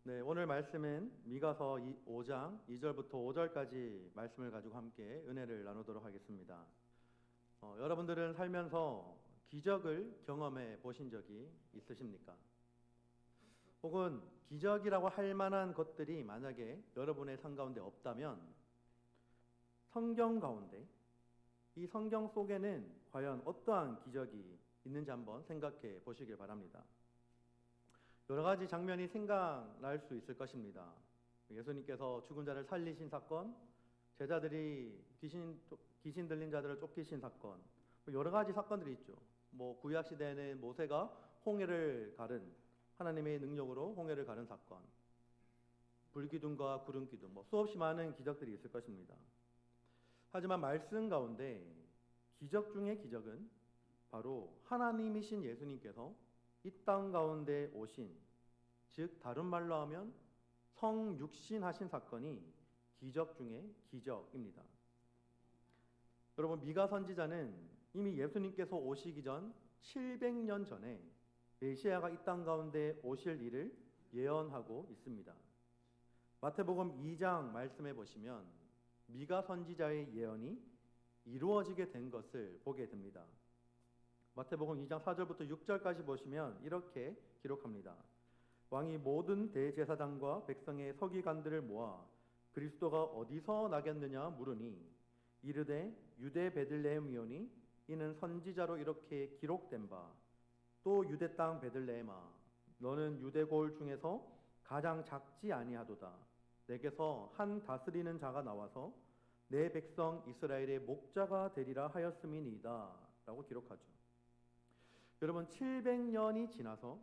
네, 오늘 말씀은 미가서 5장 2절부터 5절까지 말씀을 가지고 함께 은혜를 나누도록 하겠습니다. 여러분들은 살면서 기적을 경험해 보신 적이 있으십니까? 혹은 기적이라고 할 만한 것들이 만약에 여러분의 삶 가운데 없다면 성경 가운데 이 성경 속에는 과연 어떠한 기적이 있는지 한번 생각해 보시길 바랍니다. 여러 가지 장면이 생각날 수 있을 것입니다. 예수님께서 죽은 자를 살리신 사건, 제자들이 귀신 들린 자들을 쫓기신 사건, 여러 가지 사건들이 있죠. 구약 시대에는 모세가 홍해를 가른, 하나님의 능력으로 홍해를 가른 사건, 불기둥과 구름기둥, 수없이 많은 기적들이 있을 것입니다. 하지만 말씀 가운데 기적 중의 기적은 바로 하나님이신 예수님께서 이 땅 가운데 오신, 즉 다른 말로 하면 성육신하신 사건이 기적 중의 기적입니다. 여러분, 미가 선지자는 이미 예수님께서 오시기 전 700년 전에 메시아가 이 땅 가운데 오실 일을 예언하고 있습니다. 마태복음 2장 말씀해 보시면 미가 선지자의 예언이 이루어지게 된 것을 보게 됩니다. 마태복음 2장 4절부터 6절까지 보시면 이렇게 기록합니다. 왕이 모든 대제사장과 백성의 서기관들을 모아 그리스도가 어디서 나겠느냐 물으니 이르되 유대 베들레헴이오니 이는 선지자로 이렇게 기록된 바 또 유대 땅 베들레헴아 너는 유대 고을 중에서 가장 작지 아니하도다. 내게서 한 다스리는 자가 나와서 내 백성 이스라엘의 목자가 되리라 하였음이니이다 라고 기록하죠. 여러분, 700년이 지나서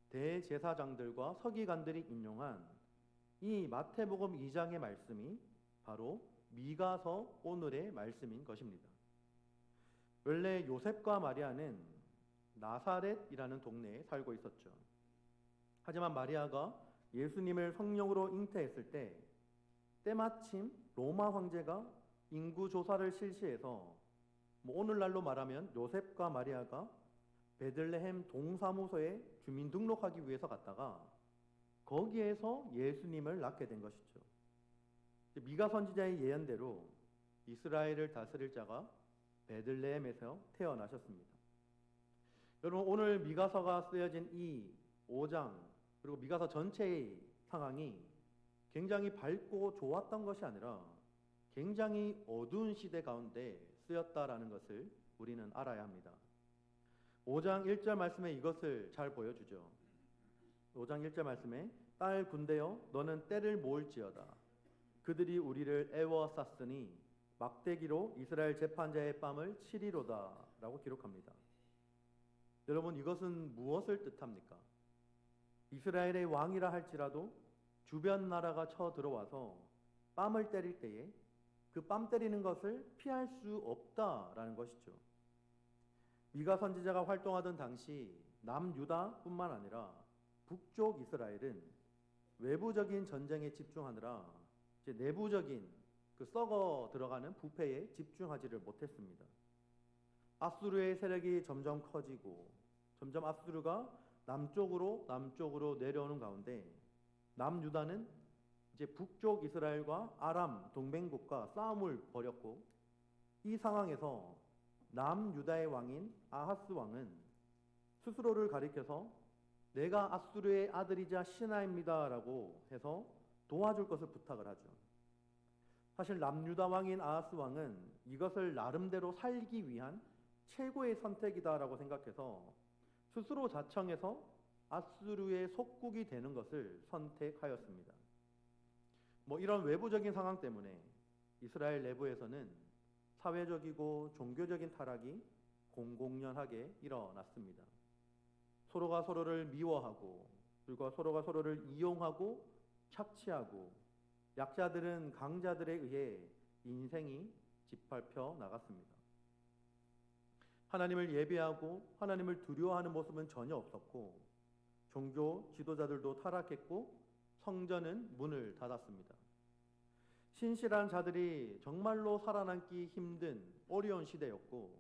대제사장들과 서기관들이 인용한 이 마태복음 2장의 말씀이 바로 미가서 오늘의 말씀인 것입니다. 원래 요셉과 마리아는 나사렛이라는 동네에 살고 있었죠. 하지만 마리아가 예수님을 성령으로 잉태했을 때 때마침 로마 황제가 인구 조사를 실시해서 오늘날로 말하면 요셉과 마리아가 베들레헴 동사무소에 주민 등록하기 위해서 갔다가 거기에서 예수님을 낳게 된 것이죠. 미가 선지자의 예언대로 이스라엘을 다스릴 자가 베들레헴에서 태어나셨습니다. 여러분, 오늘 미가서가 쓰여진 이 5장 그리고 미가서 전체의 상황이 굉장히 밝고 좋았던 것이 아니라 굉장히 어두운 시대 가운데 쓰였다라는 것을 우리는 알아야 합니다. 5장 1절 말씀에 이것을 잘 보여주죠. 5장 1절 말씀에 딸 군대여 너는 때를 모을지어다. 그들이 우리를 애워쌌으니 막대기로 이스라엘 재판자의 뺨을 치리로다 라고 기록합니다. 여러분, 이것은 무엇을 뜻합니까? 이스라엘의 왕이라 할지라도 주변 나라가 쳐들어와서 뺨을 때릴 때에 그 뺨 때리는 것을 피할 수 없다라는 것이죠. 미가 선지자가 활동하던 당시 남유다뿐만 아니라 북쪽 이스라엘은 외부적인 전쟁에 집중하느라 이제 내부적인 그 썩어 들어가는 부패에 집중하지를 못했습니다. 아수르의 세력이 점점 커지고 점점 아수르가 남쪽으로 내려오는 가운데 남유다는 이제 북쪽 이스라엘과 아람 동맹국과 싸움을 벌였고 이 상황에서 남유다의 왕인 아하스 왕은 스스로를 가리켜서 내가 아수르의 아들이자 신하입니다 라고 해서 도와줄 것을 부탁을 하죠. 사실 남유다 왕인 아하스 왕은 이것을 나름대로 살기 위한 최고의 선택이다 라고 생각해서 스스로 자청해서 아수르의 속국이 되는 것을 선택하였습니다. 이런 외부적인 상황 때문에 이스라엘 내부에서는 사회적이고 종교적인 타락이 공공연하게 일어났습니다. 서로가 서로를 미워하고 그리고 서로가 서로를 이용하고 착취하고 약자들은 강자들에 의해 인생이 짓밟혀 나갔습니다. 하나님을 예배하고 하나님을 두려워하는 모습은 전혀 없었고 종교 지도자들도 타락했고 성전은 문을 닫았습니다. 신실한 자들이 정말로 살아남기 힘든 어려운 시대였고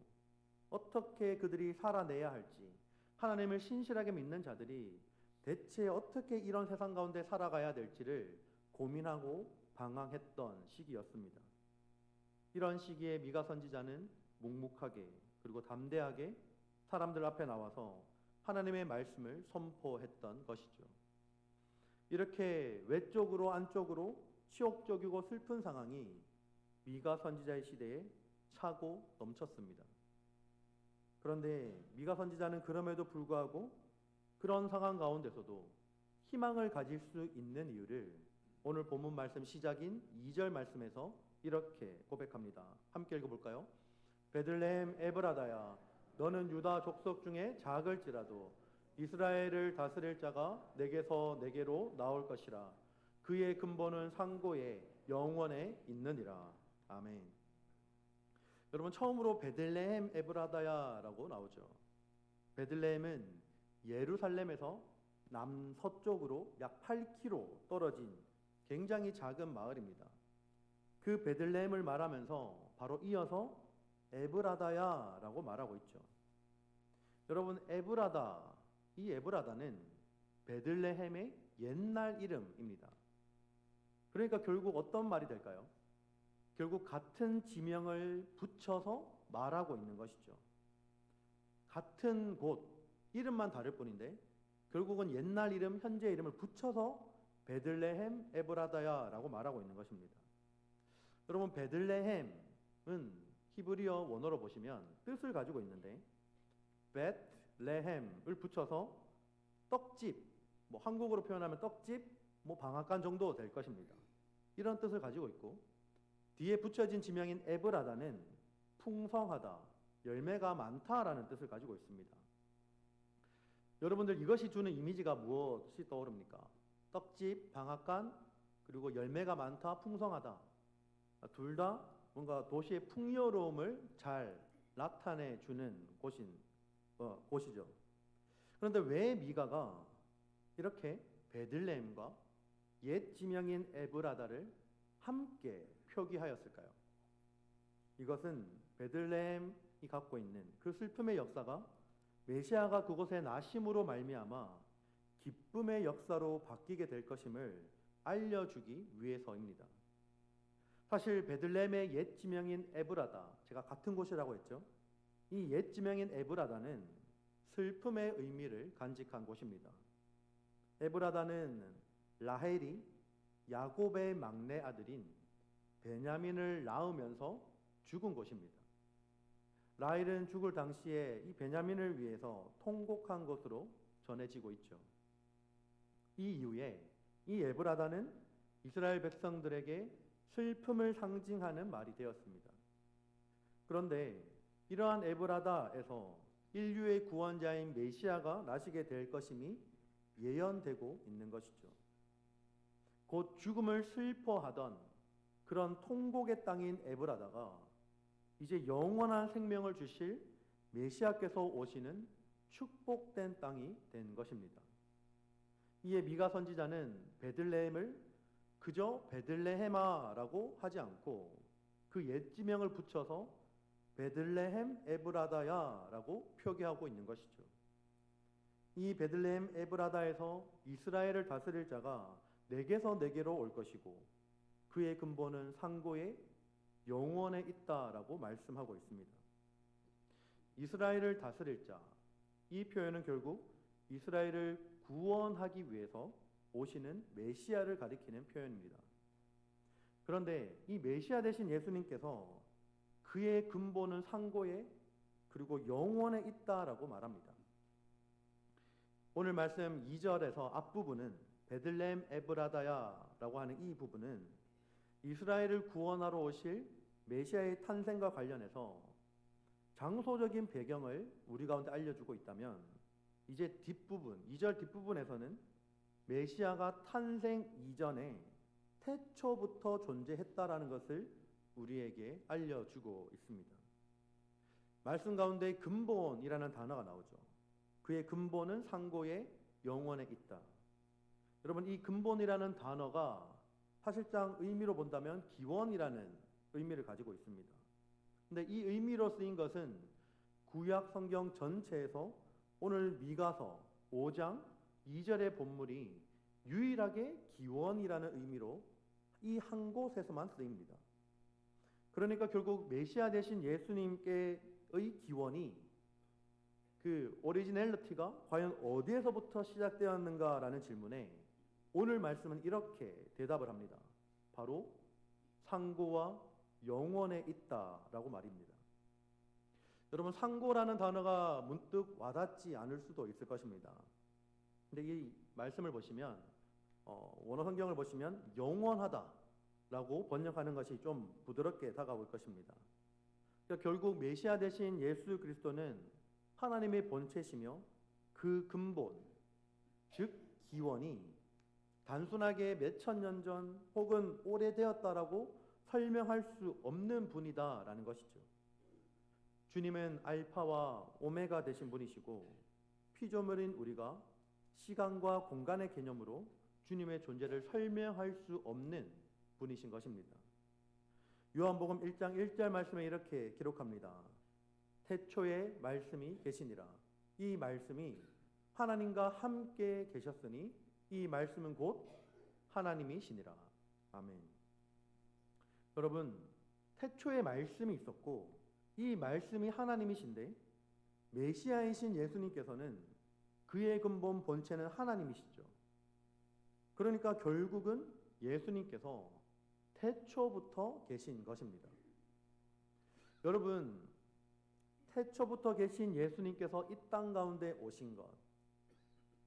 어떻게 그들이 살아내야 할지 하나님을 신실하게 믿는 자들이 대체 어떻게 이런 세상 가운데 살아가야 될지를 고민하고 방황했던 시기였습니다. 이런 시기에 미가 선지자는 묵묵하게 그리고 담대하게 사람들 앞에 나와서 하나님의 말씀을 선포했던 것이죠. 이렇게 외적으로 안쪽으로 치욕적이고 슬픈 상황이 미가 선지자의 시대에 차고 넘쳤습니다. 그런데 미가 선지자는 그럼에도 불구하고 그런 상황 가운데서도 희망을 가질 수 있는 이유를 오늘 본문 말씀 시작인 2절 말씀에서 이렇게 고백합니다. 함께 읽어볼까요? 베들레헴 에브라다야, 너는 유다 족속 중에 작을지라도 이스라엘을 다스릴 자가 내게서 내게로 나올 것이라. 그의 근본은 상고에 영원에 있느니라. 아멘. 여러분, 처음으로 베들레헴 에브라다야라고 나오죠. 베들레헴은 예루살렘에서 남서쪽으로 약 8km 떨어진 굉장히 작은 마을입니다. 그 베들레헴을 말하면서 바로 이어서 에브라다야라고 말하고 있죠. 여러분, 이 에브라다는 베들레헴의 옛날 이름입니다. 그러니까 결국 어떤 말이 될까요? 결국 같은 지명을 붙여서 말하고 있는 것이죠. 같은 곳, 이름만 다를 뿐인데 결국은 옛날 이름, 현재 이름을 붙여서 베들레헴 에브라다야라고 말하고 있는 것입니다. 여러분, 베들레헴은 히브리어 원어로 보시면 뜻을 가지고 있는데 벳레헴을 붙여서 떡집, 한국어로 표현하면 떡집, 방앗간 정도 될 것입니다. 이런 뜻을 가지고 있고, 뒤에 붙여진 지명인 에브라다는 풍성하다, 열매가 많다라는 뜻을 가지고 있습니다. 여러분들, 이것이 주는 이미지가 무엇이 떠오릅니까? 떡집, 방앗간, 그리고 열매가 많다, 풍성하다. 둘 다 뭔가 도시의 풍요로움을 잘 나타내 주는 곳이죠. 그런데 왜 미가가 이렇게 베들레헴과 옛 지명인 에브라다를 함께 표기하였을까요? 이것은 베들레헴이 갖고 있는 그 슬픔의 역사가 메시아가 그곳에 나심으로 말미암아 기쁨의 역사로 바뀌게 될 것임을 알려주기 위해서입니다. 사실 베들레헴의 옛 지명인 에브라다, 제가 같은 곳이라고 했죠. 이 옛 지명인 에브라다는 슬픔의 의미를 간직한 곳입니다. 에브라다는 라헬이 야곱의 막내 아들인 베냐민을 낳으면서 죽은 곳입니다. 라헬은 죽을 당시에 이 베냐민을 위해서 통곡한 것으로 전해지고 있죠. 이 이후에 이 에브라다는 이스라엘 백성들에게 슬픔을 상징하는 말이 되었습니다. 그런데 이러한 에브라다에서 인류의 구원자인 메시아가 나시게 될 것임이 예언되고 있는 것이죠. 곧 죽음을 슬퍼하던 그런 통곡의 땅인 에브라다가 이제 영원한 생명을 주실 메시아께서 오시는 축복된 땅이 된 것입니다. 이에 미가 선지자는 베들레헴을 그저 베들레헴아라고 하지 않고 그 옛 지명을 붙여서 베들레헴 에브라다야라고 표기하고 있는 것이죠. 이 베들레헴 에브라다에서 이스라엘을 다스릴 자가 내게서 내게로 올 것이고 그의 근본은 상고에 영원에 있다라고 말씀하고 있습니다. 이스라엘을 다스릴 자, 이 표현은 결국 이스라엘을 구원하기 위해서 오시는 메시아를 가리키는 표현입니다. 그런데 이 메시아 되신 예수님께서 그의 근본은 상고에 그리고 영원에 있다라고 말합니다. 오늘 말씀 2절에서 앞부분은 베들레헴 에브라다야라고 하는 이 부분은 이스라엘을 구원하러 오실 메시아의 탄생과 관련해서 장소적인 배경을 우리 가운데 알려주고 있다면, 이제 뒷부분, 2절 뒷부분에서는 메시아가 탄생 이전에 태초부터 존재했다라는 것을 우리에게 알려주고 있습니다. 말씀 가운데 근본이라는 단어가 나오죠. 그의 근본은 상고에 영원에 있다. 여러분, 이 근본이라는 단어가 사실상 의미로 본다면 기원이라는 의미를 가지고 있습니다. 근데 이 의미로 쓰인 것은 구약 성경 전체에서 오늘 미가서 5장 2절의 본문이 유일하게 기원이라는 의미로 이 한 곳에서만 쓰입니다. 그러니까 결국 메시아 되신 예수님께의 기원이 그 오리지널리티가 과연 어디에서부터 시작되었는가라는 질문에 오늘 말씀은 이렇게 대답을 합니다. 바로 상고와 영원에 있다라고 말입니다. 여러분, 상고라는 단어가 문득 와닿지 않을 수도 있을 것입니다. 근데 이 말씀을 보시면 원어 성경을 보시면 영원하다라고 번역하는 것이 좀 부드럽게 다가올 것입니다. 그러니까 결국 메시아 되신 예수 그리스도는 하나님의 본체시며 그 근본, 즉 기원이 단순하게 몇천 년 전 혹은 오래되었다라고 설명할 수 없는 분이다라는 것이죠. 주님은 알파와 오메가 되신 분이시고 피조물인 우리가 시간과 공간의 개념으로 주님의 존재를 설명할 수 없는 분이신 것입니다. 요한복음 1장 1절 말씀에 이렇게 기록합니다. 태초에 말씀이 계시니라. 이 말씀이 하나님과 함께 계셨으니 이 말씀은 곧 하나님이시니라. 아멘. 여러분, 태초에 말씀이 있었고 이 말씀이 하나님이신데 메시아이신 예수님께서는 그의 근본 본체는 하나님이시죠. 그러니까 결국은 예수님께서 태초부터 계신 것입니다. 여러분, 태초부터 계신 예수님께서 이 땅 가운데 오신 것,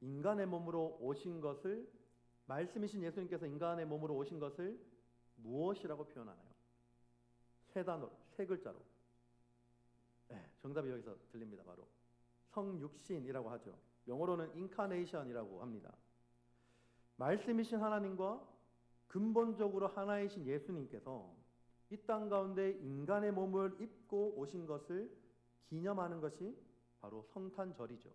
인간의 몸으로 오신 것을, 말씀이신 예수님께서 인간의 몸으로 오신 것을 무엇이라고 표현하나요? 세 단어로, 세 글자로. 네, 정답이 여기서 들립니다. 바로 성육신이라고 하죠. 영어로는 인카네이션이라고 합니다. 말씀이신 하나님과 근본적으로 하나이신 예수님께서 이 땅 가운데 인간의 몸을 입고 오신 것을 기념하는 것이 바로 성탄절이죠.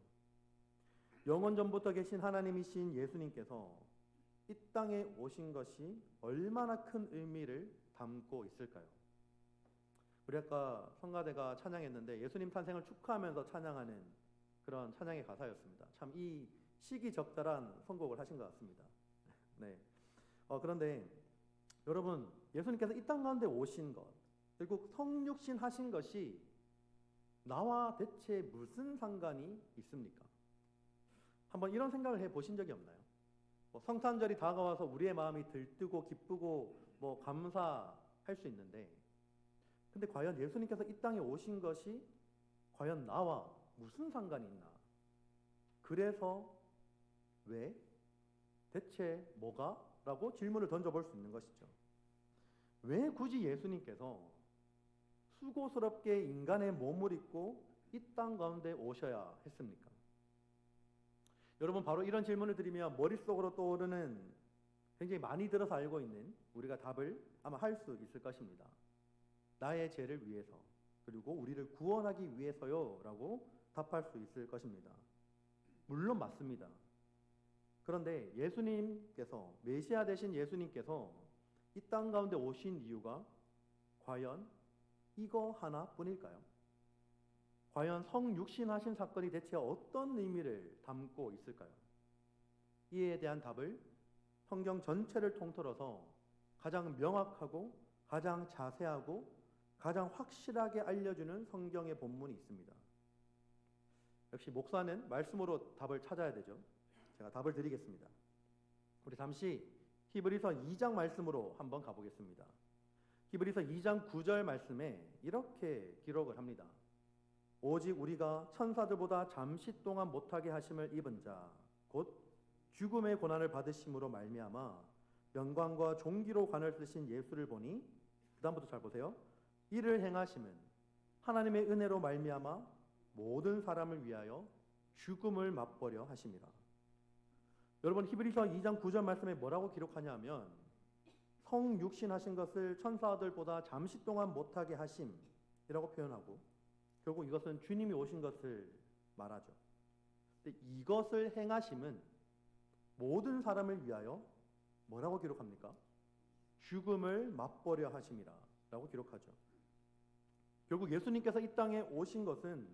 영원 전부터 계신 하나님이신 예수님께서 이 땅에 오신 것이 얼마나 큰 의미를 담고 있을까요? 우리 아까 성가대가 찬양했는데 예수님 탄생을 축하하면서 찬양하는 그런 찬양의 가사였습니다. 참 이 시기적절한 선곡을 하신 것 같습니다. 네. 그런데 여러분, 예수님께서 이 땅 가운데 오신 것, 결국 성육신 하신 것이 나와 대체 무슨 상관이 있습니까? 한번 이런 생각을 해보신 적이 없나요? 성탄절이 다가와서 우리의 마음이 들뜨고 기쁘고 감사할 수 있는데, 근데 과연 예수님께서 이 땅에 오신 것이 과연 나와 무슨 상관이 있나? 그래서 왜? 대체 뭐가? 라고 질문을 던져볼 수 있는 것이죠. 왜 굳이 예수님께서 수고스럽게 인간의 몸을 입고 이 땅 가운데 오셔야 했습니까? 여러분, 바로 이런 질문을 드리면 머릿속으로 떠오르는 굉장히 많이 들어서 알고 있는 우리가 답을 아마 할 수 있을 것입니다. 나의 죄를 위해서, 그리고 우리를 구원하기 위해서요 라고 답할 수 있을 것입니다. 물론 맞습니다. 그런데 예수님께서, 메시아 되신 예수님께서 이 땅 가운데 오신 이유가 과연 이거 하나뿐일까요? 과연 성육신하신 사건이 대체 어떤 의미를 담고 있을까요? 이에 대한 답을 성경 전체를 통틀어서 가장 명확하고 가장 자세하고 가장 확실하게 알려주는 성경의 본문이 있습니다. 역시 목사는 말씀으로 답을 찾아야 되죠. 제가 답을 드리겠습니다. 우리 잠시 히브리서 2장 말씀으로 한번 가보겠습니다. 히브리서 2장 9절 말씀에 이렇게 기록을 합니다. 오직 우리가 천사들보다 잠시 동안 못하게 하심을 입은 자, 곧 죽음의 고난을 받으심으로 말미암아 영광과 존귀로 관을 쓰신 예수를 보니, 그 다음부터 잘 보세요. 이를 행하심은 하나님의 은혜로 말미암아 모든 사람을 위하여 죽음을 맛보려 하심이라. 여러분, 히브리서 2장 9절 말씀에 뭐라고 기록하냐면 성육신 하신 것을 천사들보다 잠시 동안 못하게 하심이라고 표현하고, 결국 이것은 주님이 오신 것을 말하죠. 근데 이것을 행하심은 모든 사람을 위하여 뭐라고 기록합니까? 죽음을 맛보려 하심이라 라고 기록하죠. 결국 예수님께서 이 땅에 오신 것은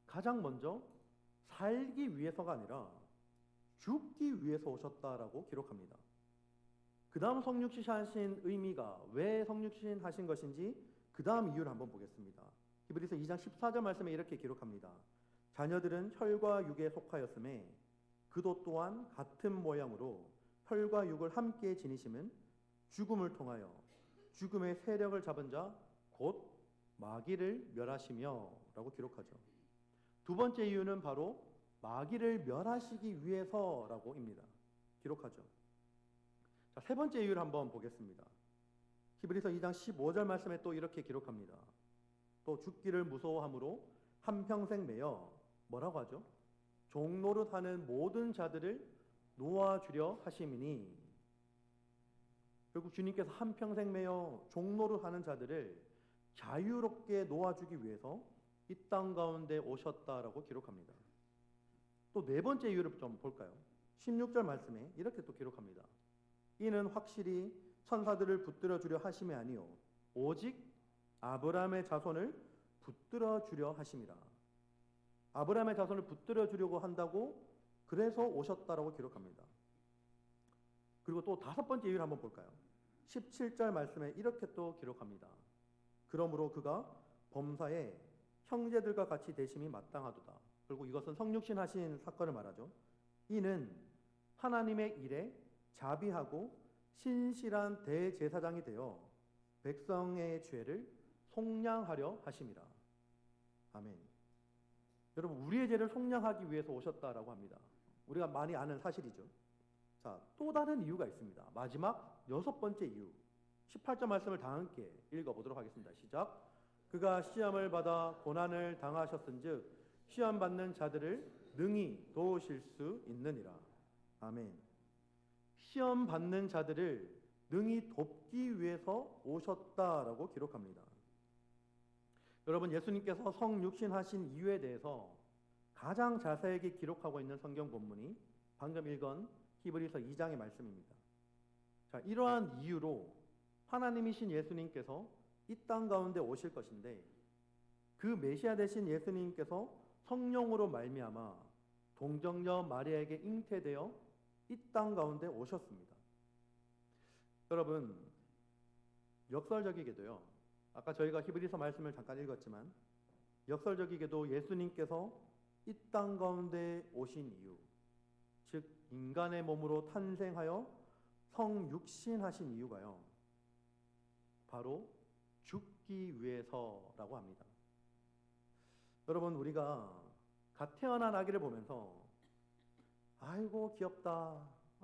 가장 먼저 살기 위해서가 아니라 죽기 위해서 오셨다라고 기록합니다. 그 다음 성육신하신 의미가 왜 성육신하신 것인지 그 다음 이유를 한번 보겠습니다. 히브리서 2장 14절 말씀에 이렇게 기록합니다. 자녀들은 혈과 육에 속하였음에 그도 또한 같은 모양으로 혈과 육을 함께 지니심은 죽음을 통하여 죽음의 세력을 잡은 자 곧 마귀를 멸하시며 라고 기록하죠. 두 번째 이유는 바로 마귀를 멸하시기 위해서라고입니다. 기록하죠. 자, 세 번째 이유를 한번 보겠습니다. 히브리서 2장 15절 말씀에 또 이렇게 기록합니다. 또 죽기를 무서워함으로 한평생 매여 뭐라고 하죠? 종노릇하는 모든 자들을 놓아주려 하심이니. 결국 주님께서 한평생 매여 종노릇하는 자들을 자유롭게 놓아주기 위해서 이 땅 가운데 오셨다라고 기록합니다. 또 네 번째 이유를 좀 볼까요? 16절 말씀에 이렇게 또 기록합니다. 이는 확실히 천사들을 붙들어 주려 하심이 아니요 오직 아브라함의 자손을 붙들어 주려 하심이라. 아브라함의 자손을 붙들어 주려고 한다고 그래서 오셨다라고 기록합니다. 그리고 또 다섯 번째 이유를 한번 볼까요? 17절 말씀에 이렇게 또 기록합니다. 그러므로 그가 범사에 형제들과 같이 되심이 마땅하도다. 그리고 이것은 성육신하신 사건을 말하죠. 이는 하나님의 일에 자비하고 신실한 대제사장이 되어 백성의 죄를 속량하려 하심이라. 아멘. 여러분, 우리의 죄를 속량하기 위해서 오셨다라고 합니다. 우리가 많이 아는 사실이죠. 자, 또 다른 이유가 있습니다. 마지막 여섯 번째 이유. 18절 말씀을 다 함께 읽어보도록 하겠습니다. 시작. 그가 시험을 받아 고난을 당하셨은즉 시험 받는 자들을 능히 도우실 수 있느니라. 아멘. 시험 받는 자들을 능히 돕기 위해서 오셨다라고 기록합니다. 여러분, 예수님께서 성육신하신 이유에 대해서 가장 자세하게 기록하고 있는 성경 본문이 방금 읽은 히브리서 2장의 말씀입니다. 자, 이러한 이유로 하나님이신 예수님께서 이 땅 가운데 오실 것인데 그 메시아 되신 예수님께서 성령으로 말미암아 동정녀 마리아에게 잉태되어 이 땅 가운데 오셨습니다. 여러분, 역설적이게도요. 아까 저희가 히브리서 말씀을 잠깐 읽었지만 역설적이게도 예수님께서 이 땅 가운데 오신 이유, 즉 인간의 몸으로 탄생하여 성육신하신 이유가요. 바로 죽기 위해서라고 합니다. 여러분, 우리가 갓 태어난 아기를 보면서 아이고 귀엽다,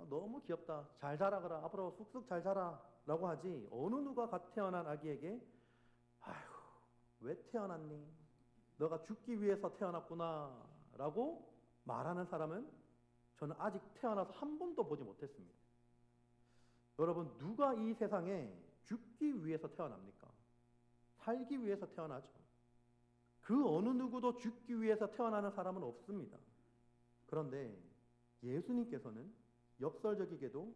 너무 귀엽다, 잘 자라거라, 앞으로 쑥쑥 잘 자라 라고 하지, 어느 누가 갓 태어난 아기에게 아이고 왜 태어났니? 너가 죽기 위해서 태어났구나 라고 말하는 사람은 저는 아직 태어나서 한 번도 보지 못했습니다. 여러분, 누가 이 세상에 죽기 위해서 태어납니까? 살기 위해서 태어나죠. 그 어느 누구도 죽기 위해서 태어나는 사람은 없습니다. 그런데 예수님께서는 역설적이게도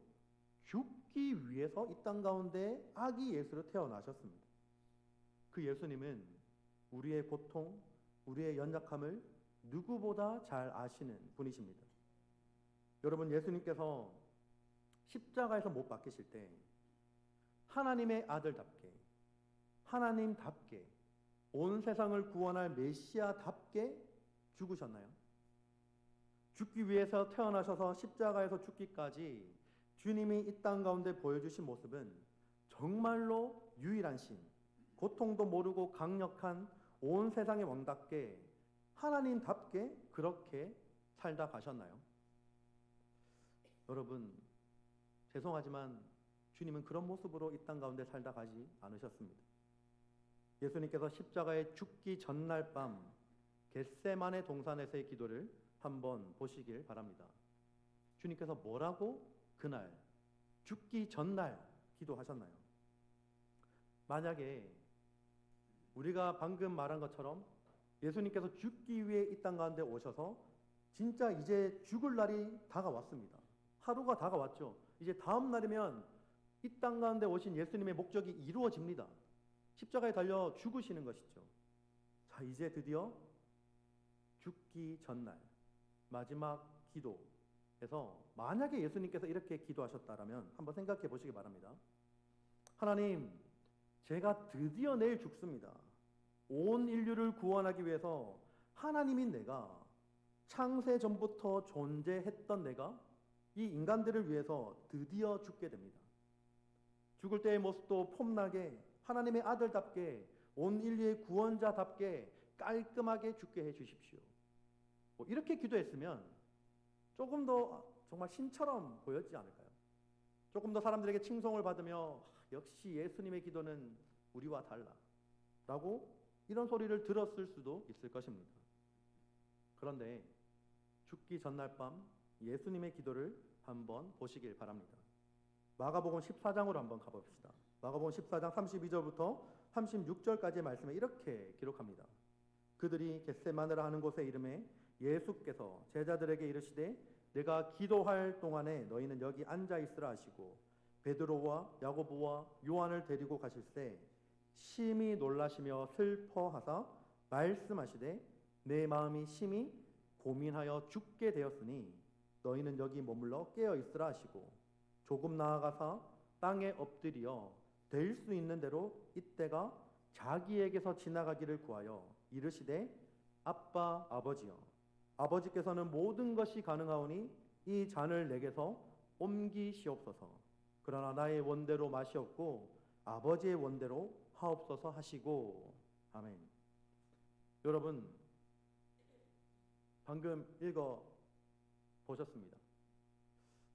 죽기 위해서 이 땅 가운데 아기 예수로 태어나셨습니다. 그 예수님은 우리의 고통, 우리의 연약함을 누구보다 잘 아시는 분이십니다. 여러분, 예수님께서 십자가에서 못 박히실 때 하나님의 아들답게, 하나님답게, 온 세상을 구원할 메시아답게 죽으셨나요? 죽기 위해서 태어나셔서 십자가에서 죽기까지 주님이 이 땅 가운데 보여주신 모습은 정말로 유일한 신, 고통도 모르고 강력한 온 세상의 왕답게, 하나님답게 그렇게 살다 가셨나요? 여러분, 죄송하지만 주님은 그런 모습으로 이 땅 가운데 살다 가지 않으셨습니다. 예수님께서 십자가에 죽기 전날 밤 겟세마네 동산에서의 기도를 한번 보시길 바랍니다. 주님께서 뭐라고 그날 죽기 전날 기도하셨나요? 만약에 우리가 방금 말한 것처럼 예수님께서 죽기 위해 이 땅 가운데 오셔서 진짜 이제 죽을 날이 다가왔습니다. 하루가 다가왔죠. 이제 다음 날이면 이 땅 가운데 오신 예수님의 목적이 이루어집니다. 십자가에 달려 죽으시는 것이죠. 자, 이제 드디어 죽기 전날 마지막 기도, 그래서 만약에 예수님께서 이렇게 기도하셨다라면 한번 생각해 보시기 바랍니다. 하나님, 제가 드디어 내일 죽습니다. 온 인류를 구원하기 위해서 하나님인 내가, 창세 전부터 존재했던 내가 이 인간들을 위해서 드디어 죽게 됩니다. 죽을 때의 모습도 폼나게 하나님의 아들답게 온 인류의 구원자답게 깔끔하게 죽게 해 주십시오. 뭐 이렇게 기도했으면 조금 더 정말 신처럼 보였지 않을까요? 조금 더 사람들에게 칭송을 받으며 역시 예수님의 기도는 우리와 달라 라고 이런 소리를 들었을 수도 있을 것입니다. 그런데 죽기 전날 밤 예수님의 기도를 한번 보시길 바랍니다. 마가복음 14장으로 한번 가봅시다. 마가복음 14장 32절부터 36절까지의 말씀에 이렇게 기록합니다. 그들이 겟세마네라 하는 곳에 이름에 예수께서 제자들에게 이르시되 내가 기도할 동안에 너희는 여기 앉아 있으라 하시고 베드로와 야고보와 요한을 데리고 가실새 심히 놀라시며 슬퍼하사 말씀하시되 내 마음이 심히 고민하여 죽게 되었으니 너희는 여기 머물러 깨어 있으라 하시고 조금 나아가사 땅에 엎드려 될 수 있는 대로 이때가 자기에게서 지나가기를 구하여 이르시되 아빠 아버지여 아버지께서는 모든 것이 가능하오니 이 잔을 내게서 옮기시옵소서. 그러나 나의 원대로 마시옵고 아버지의 원대로 하옵소서 하시고. 아멘. 여러분 방금 읽어 보셨습니다.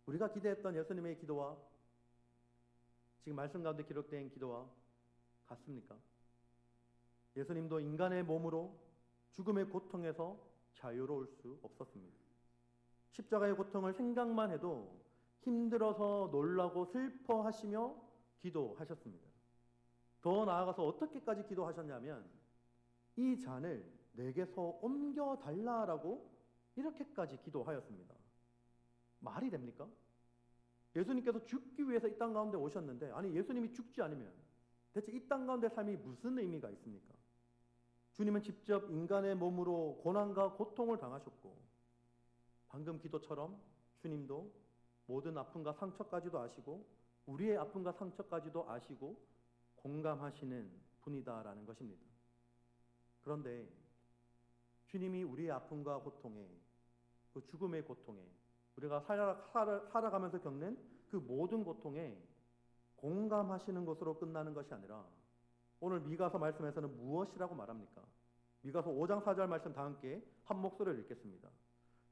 우리가 기대했던 예수님의 기도와 지금 말씀 가운데 기록된 기도와 같습니까? 예수님도 인간의 몸으로 죽음의 고통에서 자유로울 수 없었습니다. 십자가의 고통을 생각만 해도 힘들어서 놀라고 슬퍼하시며 기도하셨습니다. 더 나아가서 어떻게까지 기도하셨냐면 이 잔을 내게서 옮겨달라라고 이렇게까지 기도하였습니다. 말이 됩니까? 예수님께서 죽기 위해서 이 땅 가운데 오셨는데 아니 예수님이 죽지 않으면 대체 이 땅 가운데 삶이 무슨 의미가 있습니까? 주님은 직접 인간의 몸으로 고난과 고통을 당하셨고 방금 기도처럼 주님도 모든 아픔과 상처까지도 아시고 우리의 아픔과 상처까지도 아시고 공감하시는 분이다라는 것입니다. 그런데 주님이 우리의 아픔과 고통에 그 죽음의 고통에 우리가 살아가면서 겪는 그 모든 고통에 공감하시는 것으로 끝나는 것이 아니라 오늘 미가서 말씀에서는 무엇이라고 말합니까? 미가서 5장 4절 말씀 다 함께 한 목소리를 읽겠습니다.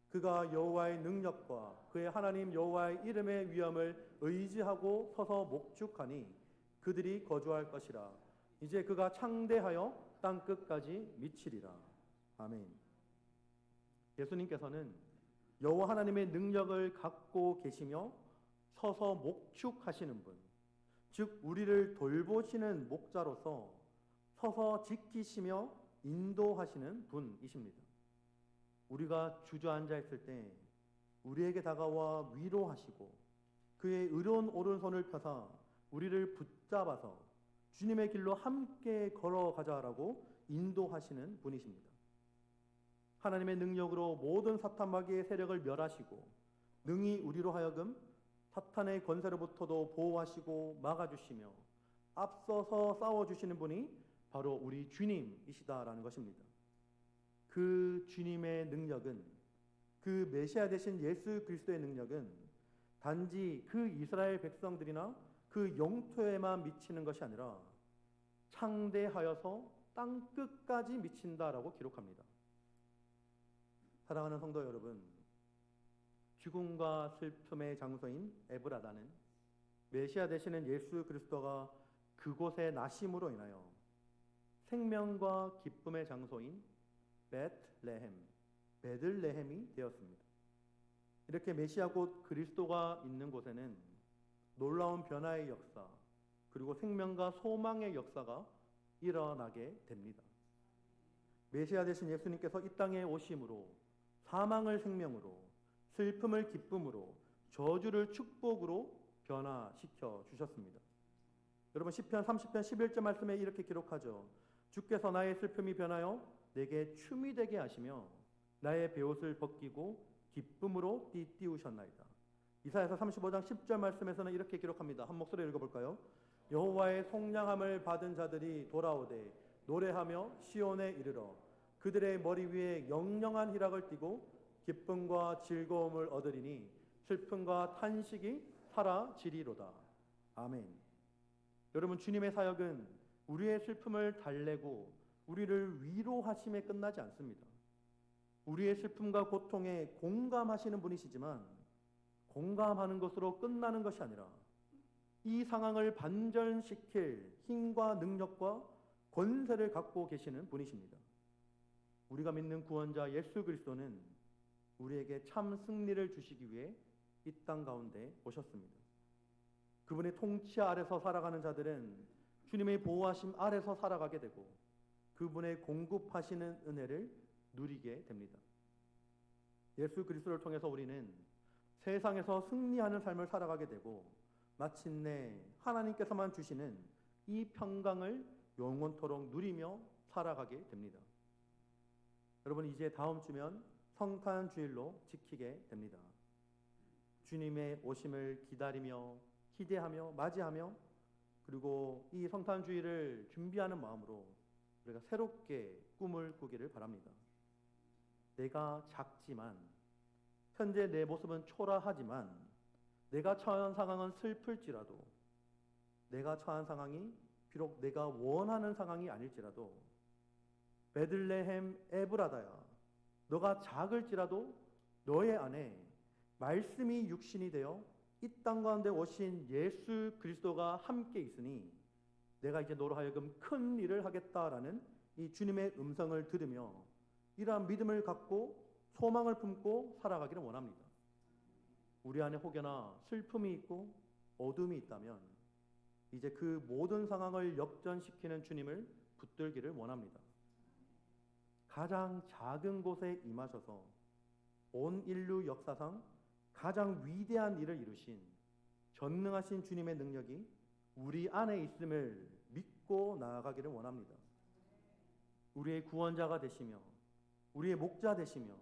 그가 여호와의 능력과 그의 하나님 여호와의 이름의 위엄을 의지하고 서서 목축하니 그들이 거주할 것이라. 이제 그가 창대하여 땅 끝까지 미치리라. 아멘. 예수님께서는 여호와 하나님의 능력을 갖고 계시며 서서 목축하시는 분, 즉 우리를 돌보시는 목자로서 서서 지키시며 인도하시는 분이십니다. 우리가 주저앉아 있을 때 우리에게 다가와 위로하시고 그의 의로운 오른손을 펴사 우리를 붙잡아서 주님의 길로 함께 걸어가자라고 인도하시는 분이십니다. 하나님의 능력으로 모든 사탄 마귀의 세력을 멸하시고 능히 우리로 하여금 사탄의 권세로부터도 보호하시고 막아주시며 앞서서 싸워주시는 분이 바로 우리 주님이시다라는 것입니다. 그 주님의 능력은 그 메시아 되신 예수 그리스도의 능력은 단지 그 이스라엘 백성들이나 그 영토에만 미치는 것이 아니라 창대하여서 땅 끝까지 미친다라고 기록합니다. 사랑하는 성도 여러분, 죽음과 슬픔의 장소인 에브라다는 메시아 되시는 예수 그리스도가 그곳에 나심으로 인하여 생명과 기쁨의 장소인 베들레헴이 되었습니다. 이렇게 메시아 곧 그리스도가 있는 곳에는 놀라운 변화의 역사 그리고 생명과 소망의 역사가 일어나게 됩니다. 메시아 되신 예수님께서 이 땅에 오심으로 사망을 생명으로 슬픔을 기쁨으로 저주를 축복으로 변화시켜 주셨습니다. 여러분 시편 30편 11절 말씀에 이렇게 기록하죠. 주께서 나의 슬픔이 변하여 내게 춤이 되게 하시며 나의 베옷을 벗기고 기쁨으로 띠띠우셨나이다. 이사야서 35장 10절 말씀에서는 이렇게 기록합니다. 한 목소리 읽어볼까요? 여호와의 속량함을 받은 자들이 돌아오되 노래하며 시온에 이르러 그들의 머리 위에 영영한 희락을 띠고 기쁨과 즐거움을 얻으리니 슬픔과 탄식이 사라지리로다. 아멘. 여러분, 주님의 사역은 우리의 슬픔을 달래고 우리를 위로하심에 끝나지 않습니다. 우리의 슬픔과 고통에 공감하시는 분이시지만 공감하는 것으로 끝나는 것이 아니라 이 상황을 반전시킬 힘과 능력과 권세를 갖고 계시는 분이십니다. 우리가 믿는 구원자 예수 그리스도는 우리에게 참 승리를 주시기 위해 이 땅 가운데 오셨습니다. 그분의 통치 아래서 살아가는 자들은 주님의 보호하심 아래서 살아가게 되고 그분의 공급하시는 은혜를 누리게 됩니다. 예수 그리스도를 통해서 우리는 세상에서 승리하는 삶을 살아가게 되고 마침내 하나님께서만 주시는 이 평강을 영원토록 누리며 살아가게 됩니다. 여러분, 이제 다음 주면 성탄주일로 지키게 됩니다. 주님의 오심을 기다리며 기대하며 맞이하며 그리고 이 성탄주일을 준비하는 마음으로 우리가 새롭게 꿈을 꾸기를 바랍니다. 내가 작지만 현재 내 모습은 초라하지만 내가 처한 상황은 슬플지라도 내가 처한 상황이 비록 내가 원하는 상황이 아닐지라도 베들레헴 에브라다야, 너가 작을지라도 너의 안에 말씀이 육신이 되어 이 땅 가운데 오신 예수 그리스도가 함께 있으니 내가 이제 너로 하여금 큰 일을 하겠다라는 이 주님의 음성을 들으며 이러한 믿음을 갖고 소망을 품고 살아가기를 원합니다. 우리 안에 혹여나 슬픔이 있고 어둠이 있다면 이제 그 모든 상황을 역전시키는 주님을 붙들기를 원합니다. 가장 작은 곳에 임하셔서 온 인류 역사상 가장 위대한 일을 이루신 전능하신 주님의 능력이 우리 안에 있음을 믿고 나아가기를 원합니다. 우리의 구원자가 되시며 우리의 목자 되시며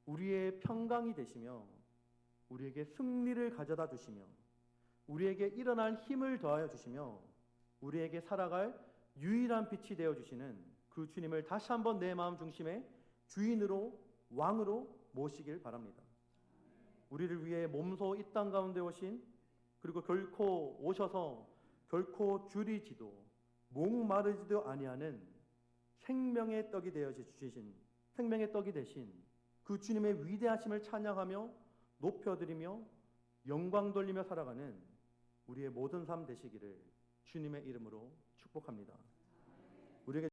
우리의 평강이 되시며 우리에게 승리를 가져다 주시며 우리에게 일어날 힘을 더하여 주시며 우리에게 살아갈 유일한 빛이 되어 주시는 그 주님을 다시 한번 내 마음 중심에 주인으로 왕으로 모시길 바랍니다. 우리를 위해 몸소 이 땅 가운데 오신 그리고 결코 오셔서 결코 줄이지도 목마르지도 아니하는 생명의 떡이 되어 주신 생명의 떡이 되신 그 주님의 위대하심을 찬양하며 높여드리며 영광 돌리며 살아가는 우리의 모든 삶 되시기를 주님의 이름으로 축복합니다. 우리에게